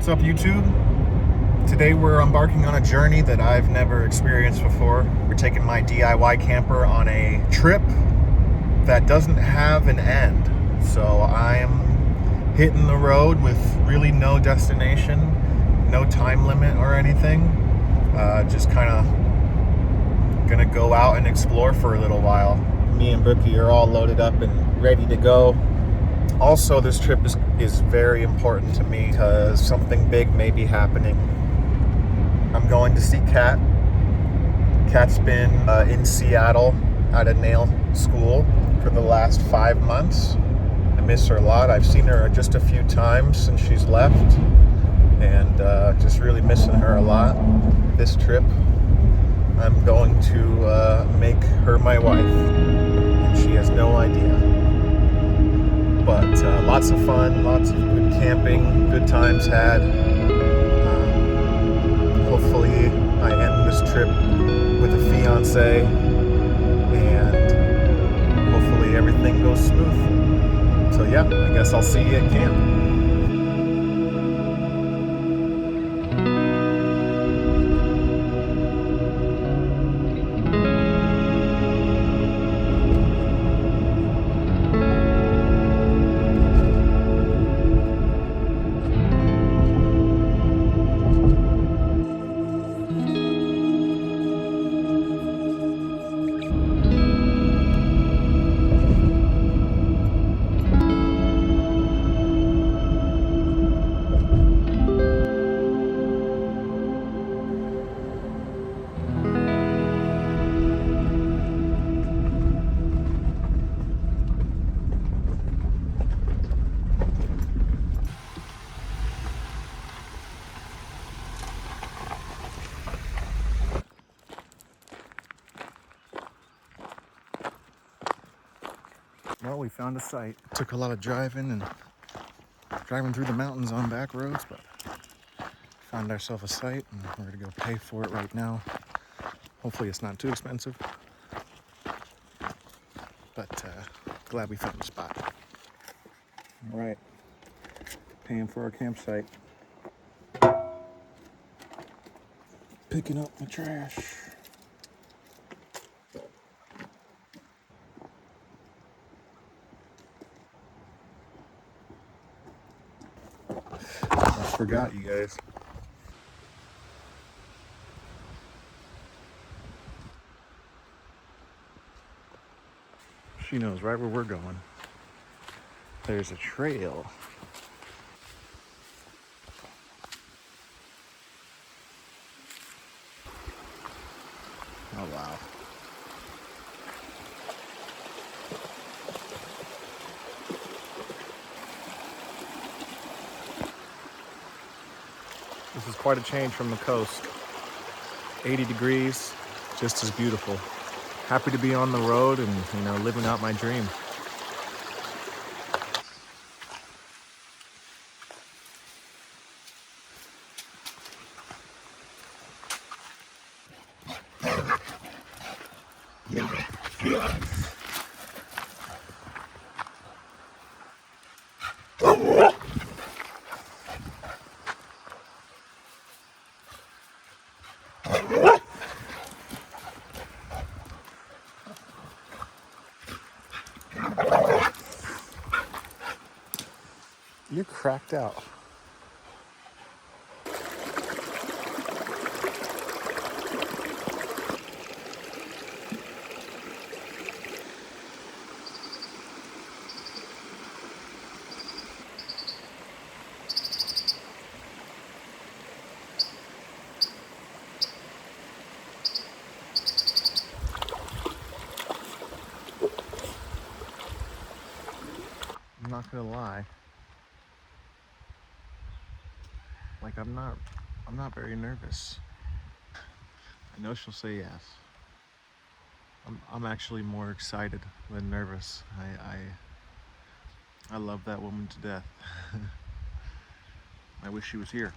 What's up, YouTube? Today we're embarking on a journey that I've never experienced before. We're taking my DIY camper on a trip that doesn't have an end. So I'm hitting the road with really no destination, no time limit or anything. Just kind of gonna go out and explore for a little while. Me and Brookie are all loaded up and ready to go. Also, this trip is very important to me because something big may be happening. I'm going to see Kat. Kat's been in Seattle at a nail school for the last 5 months. I miss her a lot. I've seen her just a few times since she's left, and just really missing her a lot. This trip, I'm going to make her my wife, and she has no idea. But lots of fun, lots of good camping, good times had. Hopefully I end this trip with a fiance, and hopefully everything goes smooth. So yeah, I guess I'll see you at camp. Well, we found a site. Took a lot of driving through the mountains on back roads, but found ourselves a site, and we're gonna go pay for it right now. Hopefully it's not too expensive, but glad we found a spot. All right, paying for our campsite. Picking up my trash. I forgot, you guys. She knows right where we're going. There's a trail. Oh, wow. This is quite a change from the coast. 80 degrees, just as beautiful. Happy to be on the road and, living out my dream. You're cracked out. I'm not gonna lie. Like, I'm not very nervous. I know she'll say yes. I'm actually more excited than nervous. I love that woman to death. I wish she was here.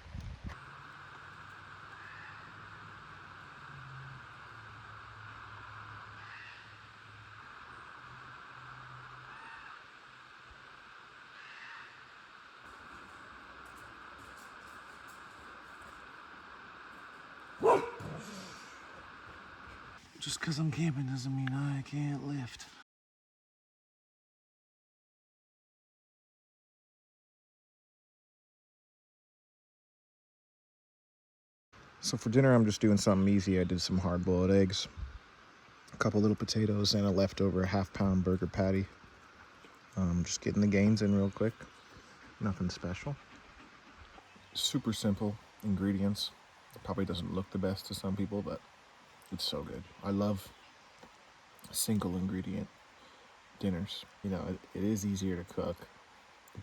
Just because I'm camping doesn't mean I can't lift. So for dinner, I'm just doing something easy. I did some hard-boiled eggs, a couple little potatoes, and a leftover half-pound burger patty. Just getting the gains in real quick. Nothing special. Super simple ingredients. It probably doesn't look the best to some people, but it's so good. I love single ingredient dinners. You know, it is easier to cook,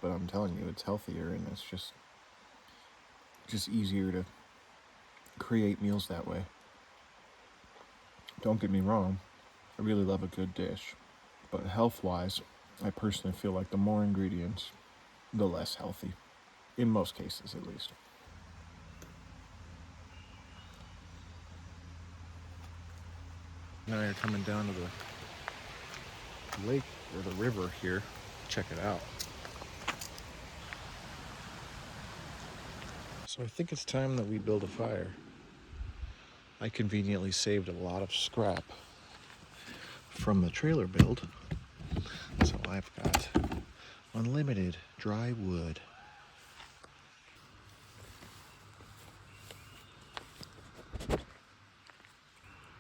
but I'm telling you, it's healthier, and it's just easier to create meals that way. Don't get me wrong, I really love a good dish, but health-wise, I personally feel like the more ingredients, the less healthy, in most cases at least. Now you're coming down to the lake or the river here. Check it out. So I think it's time that we build a fire. I conveniently saved a lot of scrap from the trailer build, so I've got unlimited dry wood.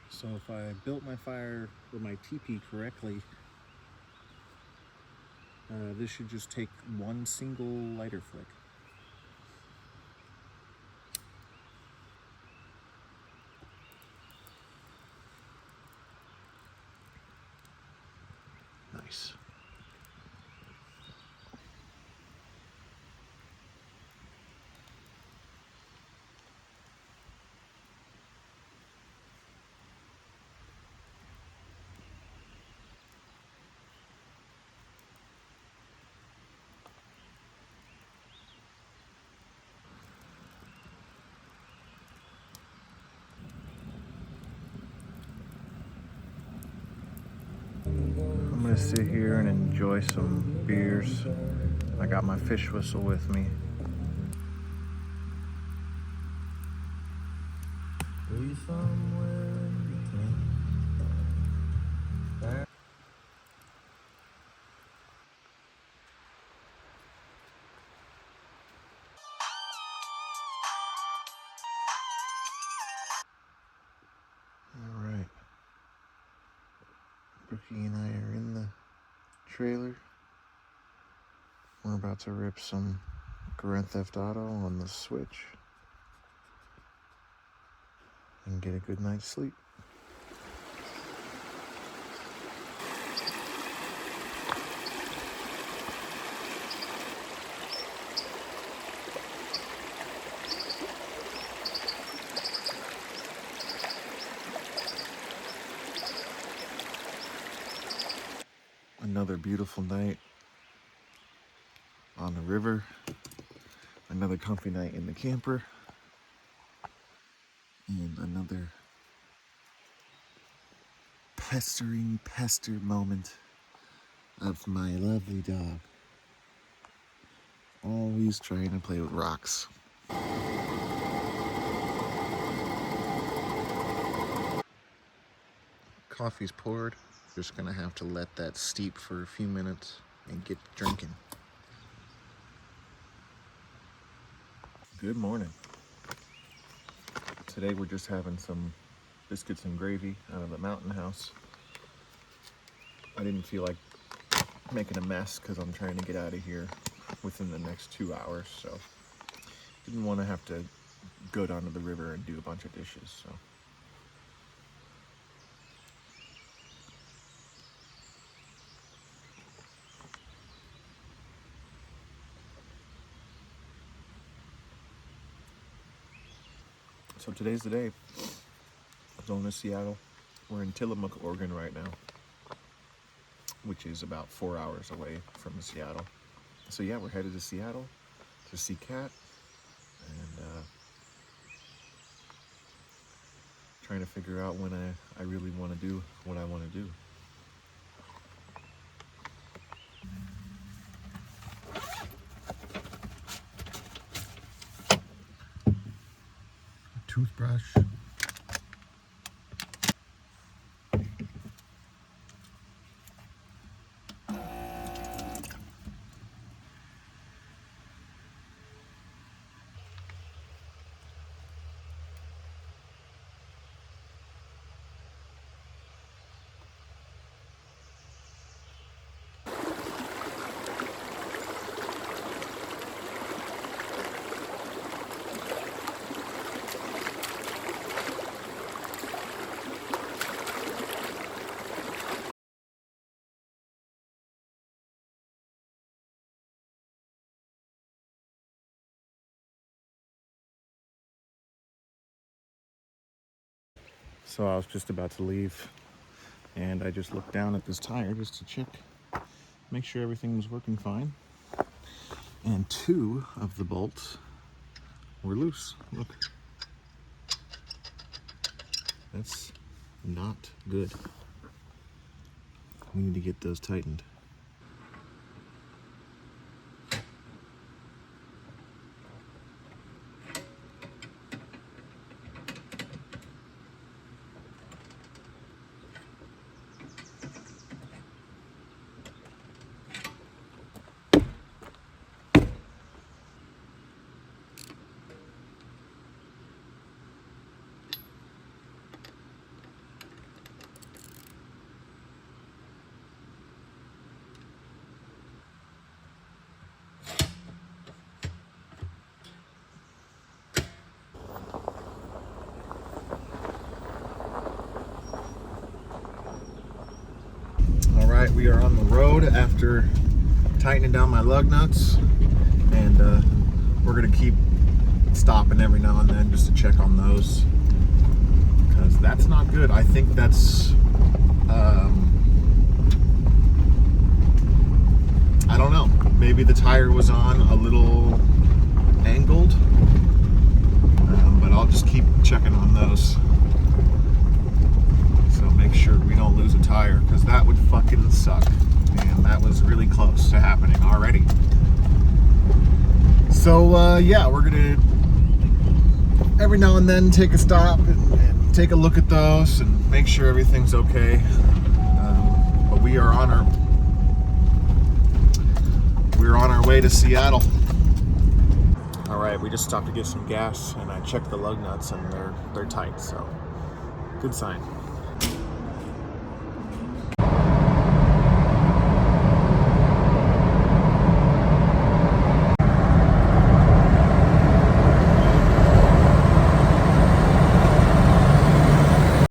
So if I built my fire or my teepee correctly, this should just take one single lighter flick. Nice. I'm gonna sit here and enjoy some beers. I got my fish whistle with me. All right. Brookie and I are in the trailer. We're about to rip some Grand Theft Auto on the Switch and get a good night's sleep. Another beautiful night on the river. Another comfy night in the camper. And another pester moment of my lovely dog. Always trying to play with rocks. Coffee's poured. Just gonna have to let that steep for a few minutes and get drinking. Good morning. Today we're just having some biscuits and gravy out of the Mountain House. I didn't feel like making a mess because I'm trying to get out of here within the next 2 hours, so didn't want to have to go down to the river and do a bunch of dishes. So today's the day. I'm going to Seattle. We're in Tillamook, Oregon right now, which is about 4 hours away from Seattle. So yeah, we're headed to Seattle to see Kat and trying to figure out when I really want to do what I want to do. Toothbrush. So I was just about to leave, and I just looked down at this tire just to check, make sure everything was working fine. And 2 of the bolts were loose. Look. That's not good. We need to get those tightened. All right, we are on the road after tightening down my lug nuts, and we're gonna keep stopping every now and then just to check on those, because that's not good. I think that's I don't know, maybe the tire was on a little angled, but I'll just keep checking on those. So make sure we don't lose a tire, because that would fucking suck. And that was really close to happening already. So yeah, we're gonna every now and then take a stop and take a look at those and make sure everything's okay. But we're on our way to Seattle. All right, we just stopped to get some gas, and I checked the lug nuts, and they're tight. So good sign.